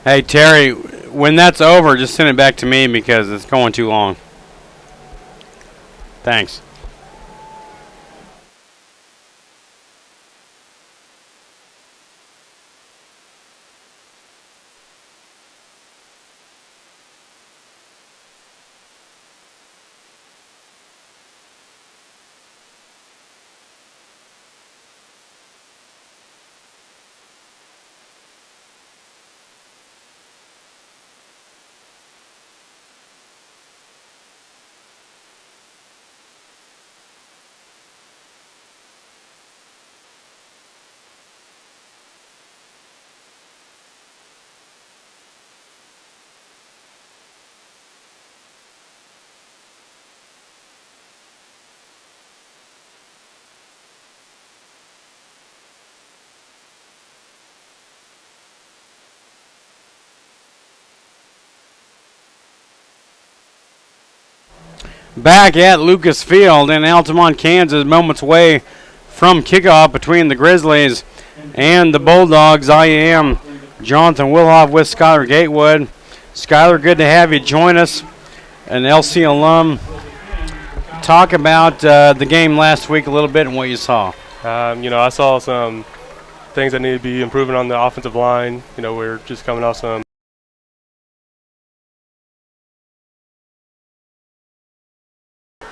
Hey, Terry, when that's over, just send it back to me because it's going too long. Thanks. Back at Lucas Field in Altamont, Kansas, moments away from kickoff between the Grizzlies and the Bulldogs. I am Jonathan Wilhoff with Skylar Gatewood. Skylar, good to have you join us, an LC alum. Talk about the game last week a little bit and what you saw. I saw some things that need to be improving on the offensive line. We're just coming off some.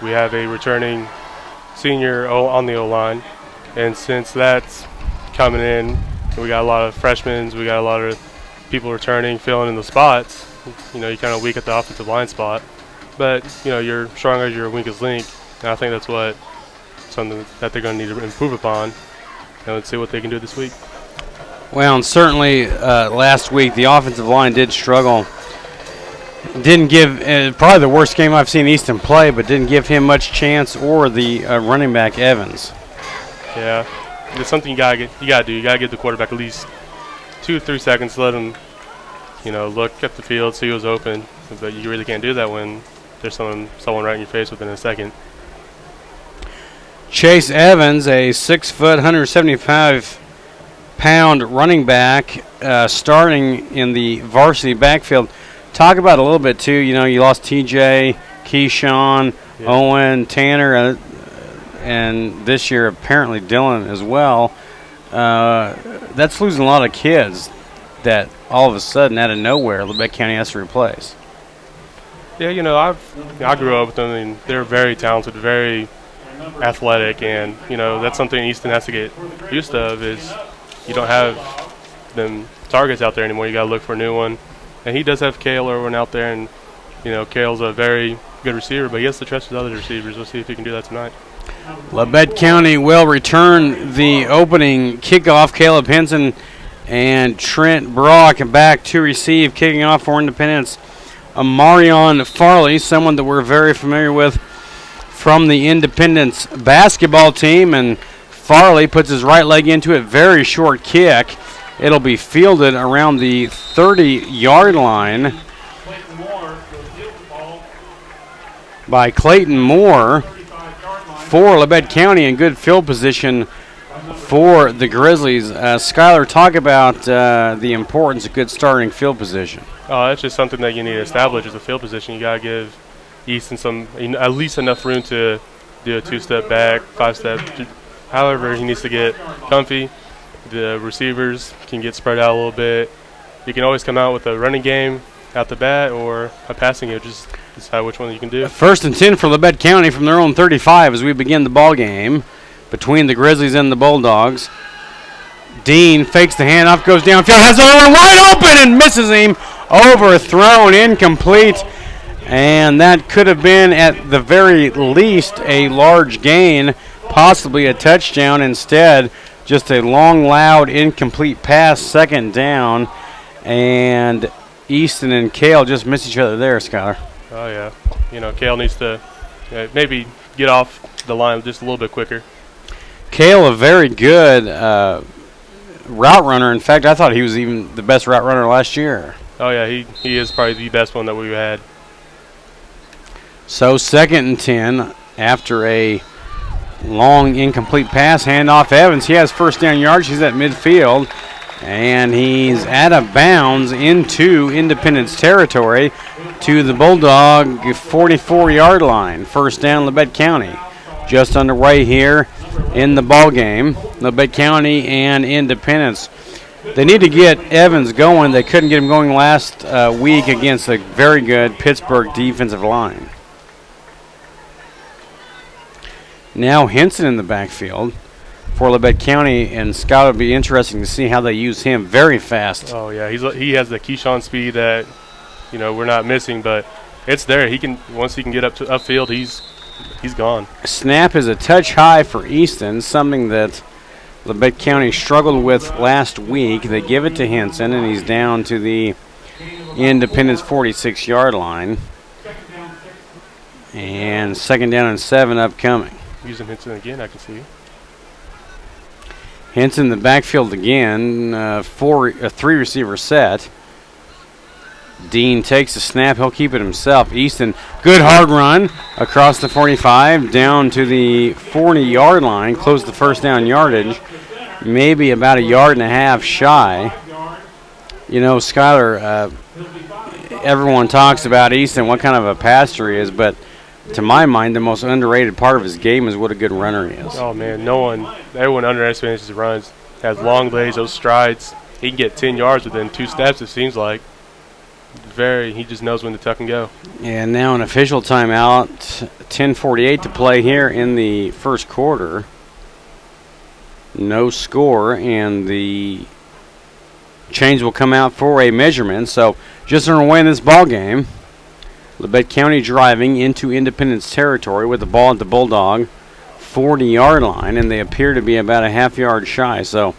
We have a returning senior on the O-line, and since that's coming in, we got a lot of freshmen, we got a lot of people returning, filling in the spots. You're kind of weak at the offensive line spot, but you're strong as your weakest link, and I think that's something that they're going to need to improve upon, and let's see what they can do this week. Well, and certainly last week the offensive line did struggle. Didn't give probably the worst game I've seen Easton play, but didn't give him much chance, or the running back Evans. Yeah, it's something you gotta do. You gotta give the quarterback at least 2 or 3 seconds to let him, look at the field, see who's open. But you really can't do that when there's someone right in your face within a second. Chase Evans, a 6 foot, 175-pound running back, starting in the varsity backfield. Talk about it a little bit, too. You lost TJ, Keyshawn, yeah, Owen, Tanner, and this year apparently Dylan as well. That's losing a lot of kids that all of a sudden, out of nowhere, Labette County has to replace. Yeah, I grew up with them, and they're very talented, very athletic, and, that's something Easton has to get used to, is you don't have them targets out there anymore. You got to look for a new one. And he does have Kale Irwin out there, and, Kale's a very good receiver, but he has to trust his other receivers. We'll see if he can do that tonight. Labette County will return the opening kickoff. Caleb Henson and Trent Brock back to receive, kicking off for Independence. Amarion Farley, someone that we're very familiar with from the Independence basketball team, and Farley puts his right leg into it. Very short kick. It'll be fielded around the 30-yard line by Clayton Moore for Labette County, in good field position for the Grizzlies. Skylar, talk about the importance of good starting field position. Oh, that's just something that you need to establish as a field position. You got to give Easton at least enough room to do a 2-step back, 5-step. However, he needs to get comfy. The receivers can get spread out a little bit. You can always come out with a running game out the bat or a passing game. Just decide which one you can do. 1st and 10 for Labette County from their own 35 as we begin the ball game between the Grizzlies and the Bulldogs. Dean fakes the handoff, goes downfield, has it wide open and misses him. Overthrown, incomplete. And that could have been, at the very least, a large gain, possibly a touchdown. Instead, just a long, loud, incomplete pass, 2nd down. And Easton and Kale just miss each other there, Skylar. Oh, yeah. Kale needs to maybe get off the line just a little bit quicker. Kale, a very good route runner. In fact, I thought he was even the best route runner last year. Oh, yeah. He is probably the best one that we've had. So 2nd and 10 after a long incomplete pass, handoff Evans. He has 1st down yards. He's at midfield. And he's out of bounds into Independence territory to the Bulldog 44-yard line. First down, Labette County. Just underway here in the ball game. Labette County and Independence. They need to get Evans going. They couldn't get him going last week against a very good Pittsburgh defensive line. Now Henson in the backfield for Labette County, and Scott, will be interesting to see how they use him. Very fast. Oh yeah, he has the Keyshawn speed that we're not missing, but it's there. Once he can get upfield, he's gone. Snap is a touch high for Easton, something that Labette County struggled with last week. They give it to Henson, and he's down to the Independence 46-yard line. And second down and 7 upcoming. Using Henson again, I can see. Henson in the backfield again, a three-receiver set. Dean takes the snap. He'll keep it himself. Easton, good hard run across the 45, down to the 40-yard line, close the first down yardage, maybe about 1.5 yards shy. Skylar, everyone talks about Easton, what kind of a passer he is, but to my mind, the most underrated part of his game is what a good runner he is. Oh, man, everyone underestimates his runs. Has long legs, those strides. He can get 10 yards within 2 steps, it seems like. He just knows when to tuck and go. And now an official timeout, 10:48 to play here in the first quarter. No score, and the change will come out for a measurement. So just on our way in this ball game. Labette County driving into Independence territory with the ball at the Bulldog 40-yard line, and they appear to be about 1/2 yard shy. So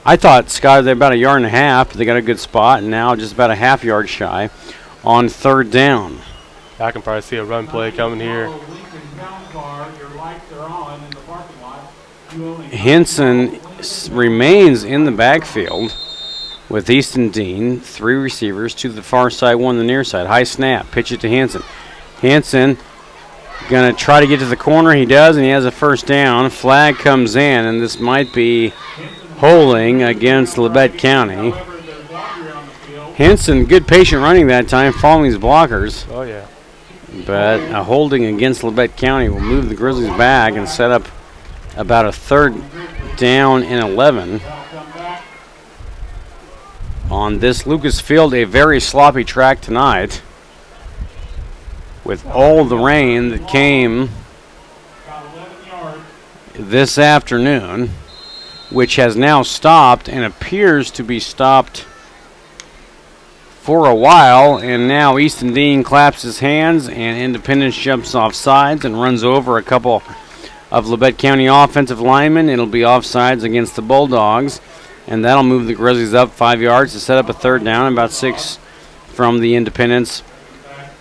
I thought, Scott, they're about 1.5 yards, but they got a good spot, and now just about 1/2 yard shy on third down. I can probably see a run play coming here. Henson remains in the backfield with Easton Dean, 3 receivers to the far side, 1 to the near side. High snap, pitch it to Henson. Henson going to try to get to the corner. He does, and he has a first down. Flag comes in, and this might be holding against Labette County. Henson, good patient running that time, following his blockers. Oh, yeah. But a holding against Labette County will move the Grizzlies back and set up about a third down and 11. On this Lucas Field, a very sloppy track tonight with all the rain that came this afternoon, which has now stopped and appears to be stopped for a while. And now Easton Dean claps his hands, and Independence jumps off sides and runs over a couple of Labette County offensive linemen. It'll be offsides against the Bulldogs. And that'll move the Grizzlies up 5 yards to set up a third down, about 6 from the Independence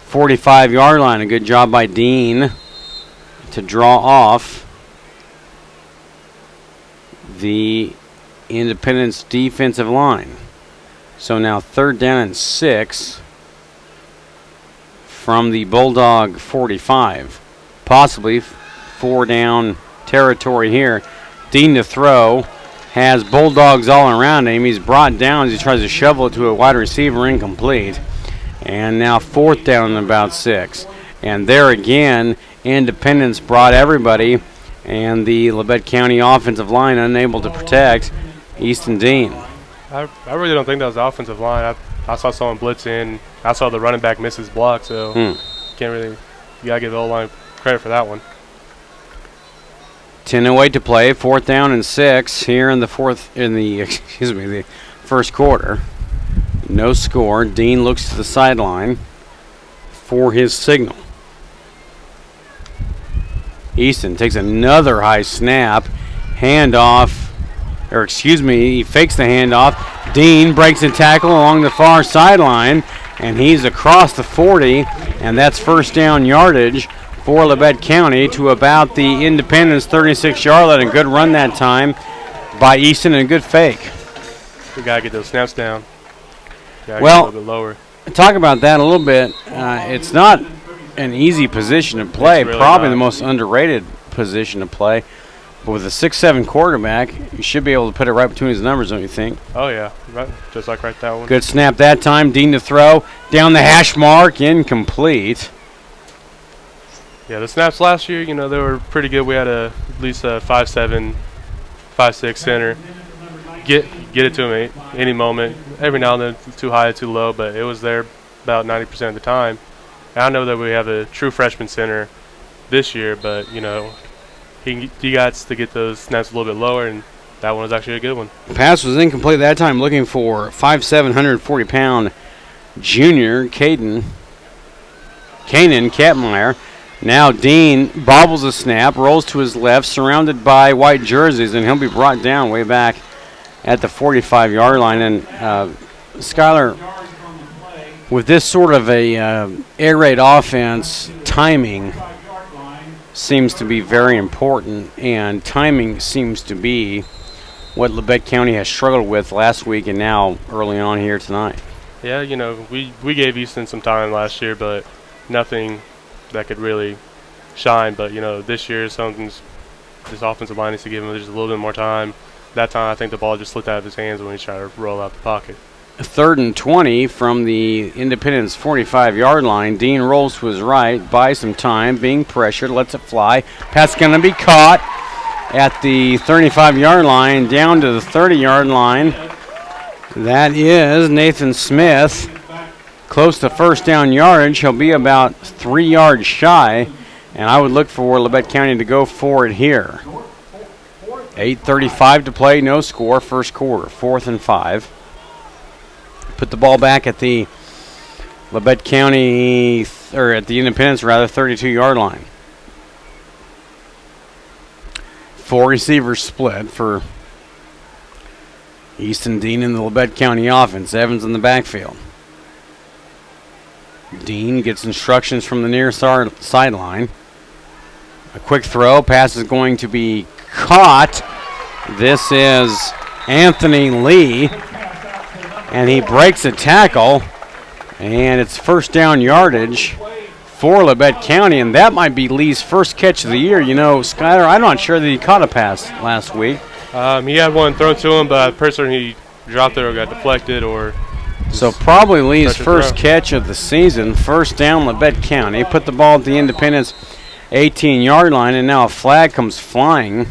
45-yard line. A good job by Dean to draw off the Independence defensive line. So now third down and 6 from the Bulldog 45. Possibly 4 down territory here. Dean to throw. Has Bulldogs all around him. He's brought down as he tries to shovel it to a wide receiver, incomplete. And now fourth down and about 6. And there again, Independence brought everybody, and the Labette County offensive line unable to protect Easton Dean. I really don't think that was the offensive line. I saw someone blitz in. I saw the running back miss his block, so can't really. You gotta give the O-line credit for that one. 10:08 to play, 4th down and 6 here in the the first quarter. No score. Dean looks to the sideline for his signal. Easton takes another high snap, handoff, he fakes the handoff. Dean breaks a tackle along the far sideline, and he's across the 40, and that's first down yardage for Labette County to about the Independence 36-yard line. A good run that time by Easton and a good fake. We got to get those snaps down. Well, get a little bit lower. Talk about that a little bit. It's not an easy position to play, Really probably not. the most underrated position to play. But with a 6'7" quarterback, you should be able to put it right between his numbers, don't you think? Oh, yeah. Right. Just like right that one. Good snap that time. Dean to throw. Down the hash mark. Incomplete. Yeah, the snaps last year, they were pretty good. We had at least a 5'7", 5'6" center. Get it to him any moment. Every now and then, too high, too low, but it was there about 90% of the time. And I know that we have a true freshman center this year, but, he got to get those snaps a little bit lower, and that one was actually a good one. The pass was incomplete that time, looking for 5'7", 140-pound junior Kanan Kattmeyer. Now Dean bobbles a snap, rolls to his left, surrounded by white jerseys, and he'll be brought down way back at the 45-yard line. And Skylar, with this sort of a air raid offense, timing seems to be very important, and timing seems to be what Labette County has struggled with last week and now early on here tonight. Yeah, we gave Easton some time last year, but nothing that could really shine. But, this year this offensive line needs to give him just a little bit more time. That time I think the ball just slipped out of his hands when he tried to roll out the pocket. 3rd and 20 from the Independence 45-yard line. Dean rolls to his right, buys some time, being pressured, lets it fly. Pass going to be caught at the 35-yard line, down to the 30-yard line. That is Nathan Smith. Close to first down yardage. He'll be about 3 yards shy, and I would look for Labette County to go for it here. 8:35 to play, no score, first quarter, 4th and 5. Put the ball back at the Labette County, or at the Independence rather, 32-yard line. 4 receivers split for Easton Dean in the Labette County offense. Evans in the backfield. Dean gets instructions from the near sideline. A quick throw. Pass is going to be caught. This is Anthony Lee. And he breaks a tackle. And it's first down yardage for Labette County. And that might be Lee's first catch of the year. Skyler, I'm not sure that he caught a pass last week. He had one thrown to him, but the person he dropped it or got deflected or... So probably Lee's first catch of the season. First down, Labette County. Put the ball at the Independence 18-yard line, and now a flag comes flying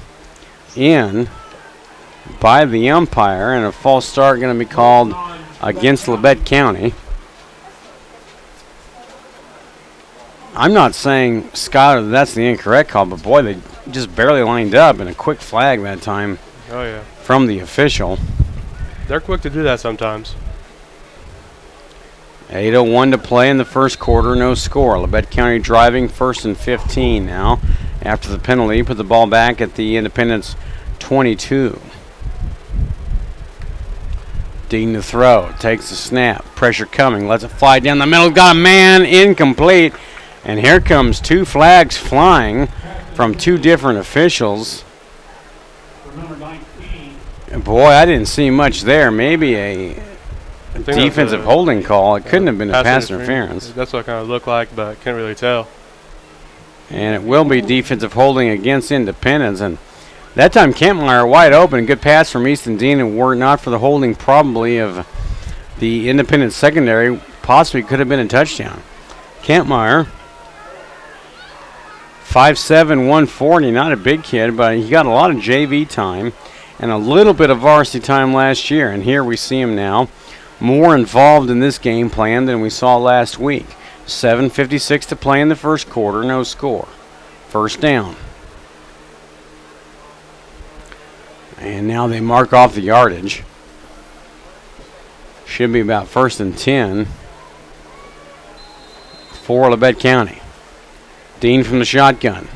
in by the umpire, and a false start going to be called against Labette County. I'm not saying, Skyler, that's the incorrect call, but boy, they just barely lined up, and a quick flag that time. Oh, yeah. From the official. They're quick to do that sometimes. 8:01 to play in the first quarter, no score. Labette County driving, 1st and 15 now. After the penalty, put the ball back at the Independence 22. Dean to throw, takes the snap, pressure coming, lets it fly down the middle, got a man, incomplete. And here comes 2 flags flying from 2 different officials. Boy, I didn't see much there. Maybe a defensive holding call. It couldn't have been a pass interference. That's what it kind of looked like, but I can't really tell. And it will be defensive holding against Independence. And that time, Kattmeyer wide open. Good pass from Easton Dean, and were it not for the holding probably of the Independence secondary, possibly could have been a touchdown. Kattmeyer, 5'7", 140, not a big kid, but he got a lot of JV time and a little bit of varsity time last year. And here we see him now, more involved in this game plan than we saw last week. 7:56 to play in the first quarter, no score. First down. And now they mark off the yardage. Should be about 1st and 10 for Labette County. Dean from the shotgun.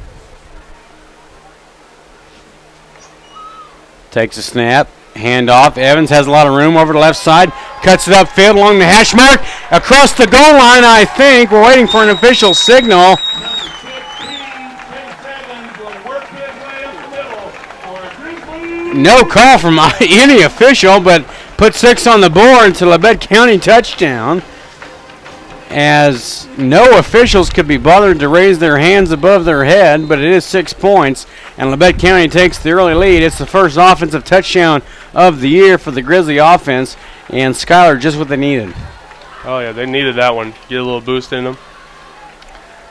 Takes a snap. Handoff. Evans has a lot of room over the left side. Cuts it upfield along the hash mark. Across the goal line, I think. We're waiting for an official signal. No call from any official, but put 6 on the board to Labette County touchdown. as no officials could be bothered to raise their hands above their head, but it is 6 points, and Labette County takes the early lead. It's the first offensive touchdown of the year for the Grizzly offense, and Schuyler just what they needed. Oh, yeah, they needed that one. Get a little boost in them.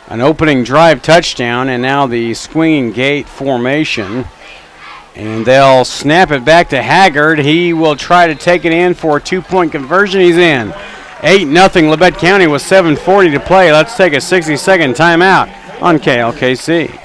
An opening drive touchdown, and now the swinging gate formation. And they'll snap it back to Haggard. He will try to take it in for a 2-point conversion. He's in. 8-0 Labette County with 7:40 to play. Let's take a 60-second timeout on KLKC.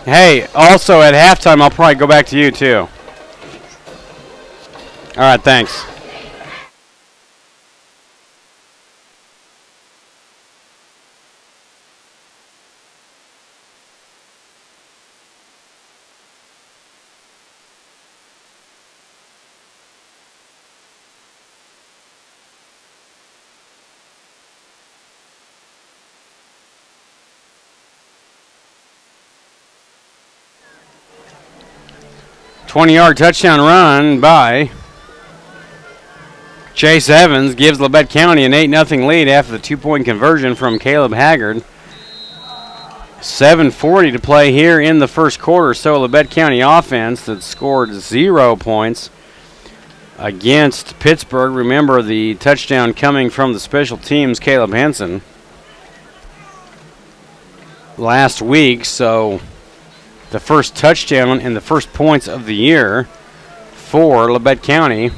Hey, also at halftime, I'll probably go back to you too. All right, thanks. Twenty-yard touchdown run by Chase Evans gives Labette County an 8-0 lead after the 2-point conversion from Caleb Haggard. 7:40 to play here in the first quarter. So Labette County offense that scored 0 points against Pittsburgh. Remember the touchdown coming from the special teams, Caleb Henson, last week. So the first touchdown and the first points of the year for Labette County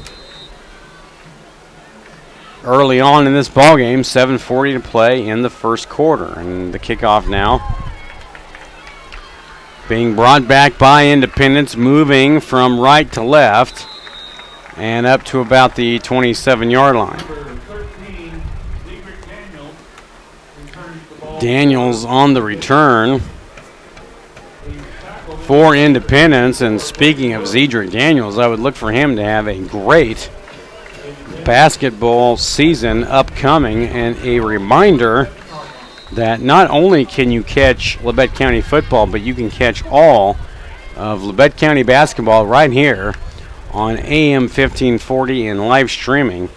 early on in this ballgame. 7:40 to play in the first quarter. And the kickoff now being brought back by Independence, moving from right to left and up to about the 27-yard line. Daniels on the return for Independence. And speaking of Zedrick Daniels, I would look for him to have a great basketball season upcoming. And a reminder that not only can you catch Labette County football, but you can catch all of Labette County basketball right here on AM 1540 and live streaming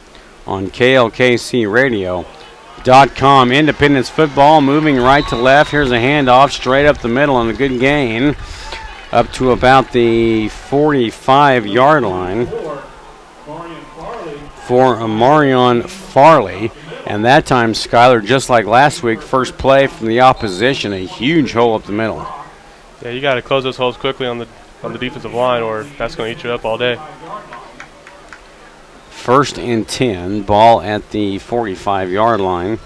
on KLKC Radio.com. Independence football moving right to left. Here's a handoff straight up the middle and a good gain up to about the 45-yard line for Amarion Farley. And that time, Schuyler, just like last week, first play from the opposition, a huge hole up the middle. Yeah, you got to close those holes quickly on the defensive line, or that's going to eat you up all day. 1st and 10, ball at the 45-yard line.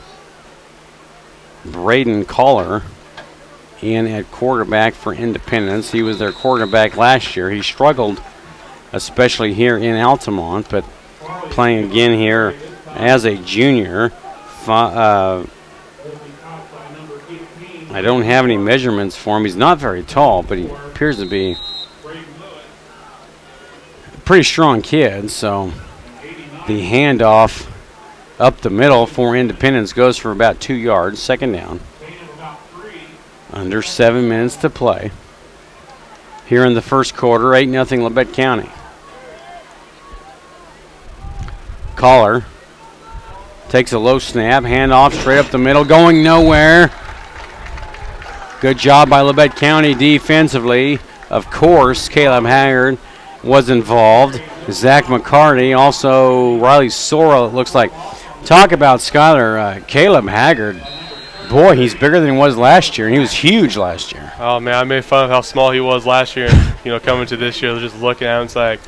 Braden Collar in at quarterback for Independence. He was their quarterback last year. He struggled, especially here in Altamont, but playing again here as a junior. I don't have any measurements for him. He's not very tall, but he appears to be a pretty strong kid. So the handoff up the middle for Independence goes for about 2 yards. 2nd down. Under 7 minutes to play here in the first quarter. 8-0 Labette County. Collar takes a low snap, handoff straight up the middle, going nowhere. Good job by Labette County defensively. Of course, Caleb Haggard was involved. Zach McCarty, also Riley Sorrell, it looks like. Talk about Schuyler. Caleb Haggard, boy, he's bigger than he was last year, and he was huge last year. Oh, man, I made fun of how small he was last year. And, coming to this year, just looking at him, it's like,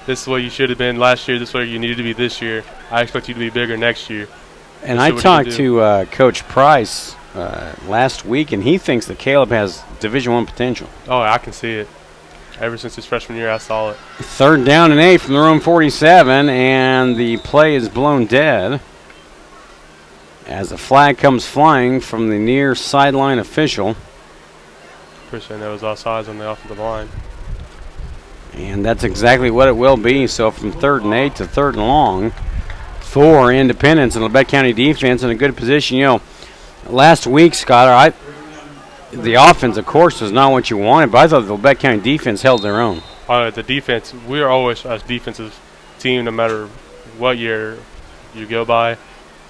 this is what you should have been last year. This is what you needed to be this year. I expect you to be bigger next year. And I talked to Coach Price last week, and he thinks that Caleb has Division I potential. Oh, I can see it. Ever since his freshman year, I saw it. 3rd down and 8 from their own 47, and the play is blown dead as a flag comes flying from the near sideline official. Pretty sure that was offsides on the offensive line. And that's exactly what it will be. So from 3rd and 8 to 3rd and long for Independence, and Labette County defense in a good position. You know, last week, Scott, the offense, of course, was not what you wanted, but I thought the Labette County defense held their own. The defense, we are always a defensive team no matter what year you go by.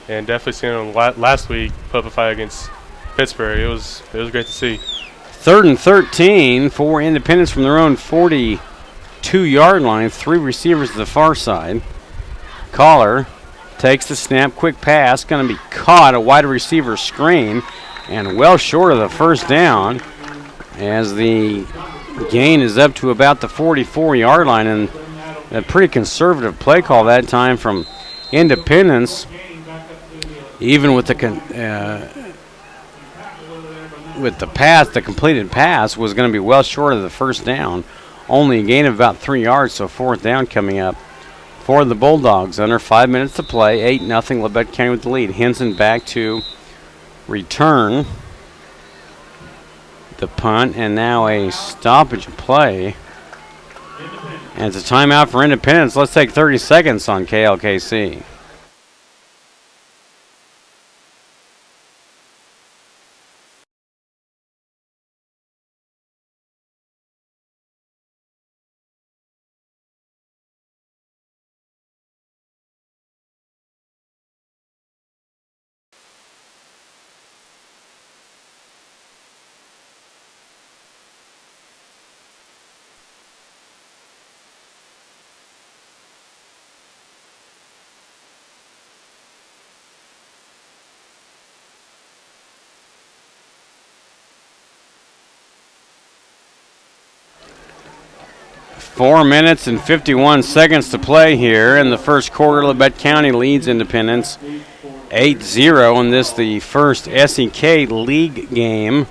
And definitely seeing them last week put up a fight against Pittsburgh. It was great to see. 3rd and 13 for Independence from their own 42-yard line. 3 receivers to the far side. Collar takes the snap, quick pass, going to be caught, a wide receiver screen, and well short of the 1st down as the gain is up to about the 44-yard line, and a pretty conservative play call that time from Independence. Even with the pass, the completed pass was going to be well short of the 1st down. Only a gain of about 3 yards, so 4th down coming up for the Bulldogs. Under 5 minutes to play, 8-0 Labette County with the lead. Henson back to return the punt, and now a stoppage play. And it's a timeout for Independence. Let's take 30 seconds on KLKC. Four minutes and 51 seconds to play here in the first quarter. Labette County leads Independence 8-0 in this, the first SEK League game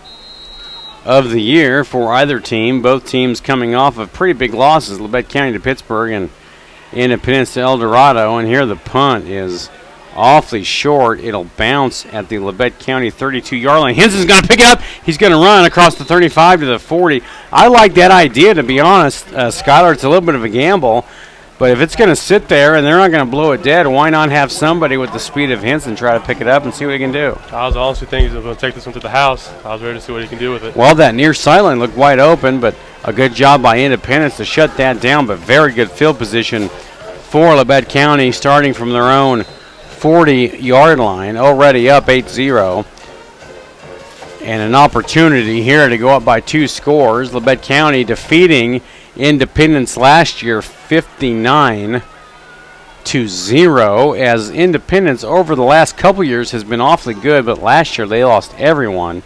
of the year for either team. Both teams coming off of pretty big losses, Labette County to Pittsburgh and Independence to El Dorado. And here the punt is awfully short. It'll bounce at the Labette County 32-yard line. Henson's going to pick it up. He's going to run across the 35 to the 40. I like that idea, to be honest, Skylar. It's a little bit of a gamble, but if it's going to sit there and they're not going to blow it dead, why not have somebody with the speed of Henson try to pick it up and see what he can do? I was honestly thinking he was going to take this one to the house. I was ready to see what he can do with it. Well, that near sideline looked wide open, but a good job by Independence to shut that down, but very good field position for Labette County, starting from their own 40-yard line, already up 8-0. And an opportunity here to go up by 2 scores. Labette County defeating Independence last year 59-0, as Independence over the last couple years has been awfully good, but last year they lost everyone.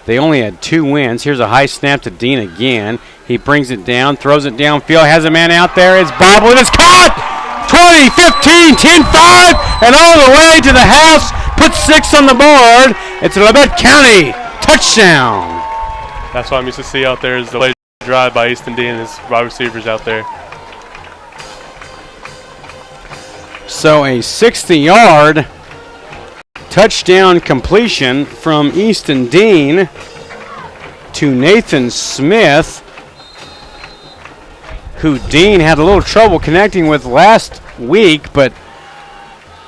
They only had 2 wins. Here's a high snap to Dean again. He brings it down, throws it downfield, has a man out there. It's bobbled, it's caught! 20, 15, 10, 5, and all the way to the house. Puts 6 on the board. It's a Labette County touchdown. That's what I'm used to see out there, is the late drive by Easton Dean and his wide receivers out there. So a 60-yard touchdown completion from Easton Dean to Nathan Smith, who Dean had a little trouble connecting with last week, but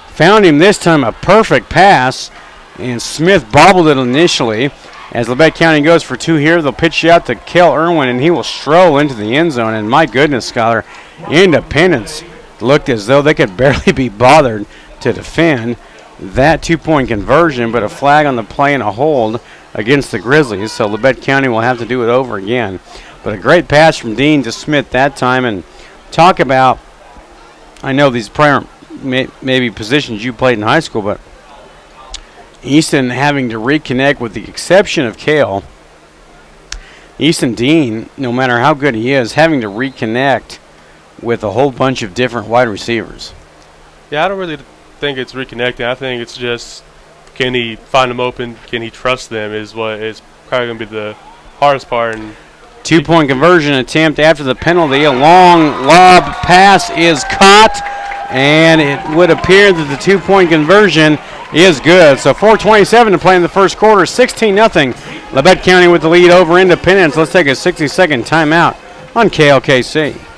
found him this time. A perfect pass, and Smith bobbled it initially. As Labette County goes for 2 here, they'll pitch it out to Kel Irwin, and he will stroll into the end zone. And my goodness, Scholar, Independence looked as though they could barely be bothered to defend that 2-point conversion, but a flag on the play and a hold against the Grizzlies. So Labette County will have to do it over again. But a great pass from Dean to Smith that time. And talk about, I know these prior maybe positions you played in high school, but Easton having to reconnect, with the exception of Kale. Easton Dean, no matter how good he is, having to reconnect with a whole bunch of different wide receivers. Yeah, I don't really think it's reconnecting. I think it's just, can he find them open? Can he trust them is what is probably going to be the hardest part. And 2-point conversion attempt after the penalty. A long lob pass is caught, and it would appear that the 2-point conversion is good. So 4:27 to play in the first quarter, 16-0. Labette County with the lead over Independence. Let's take a 60-second timeout on KLKC.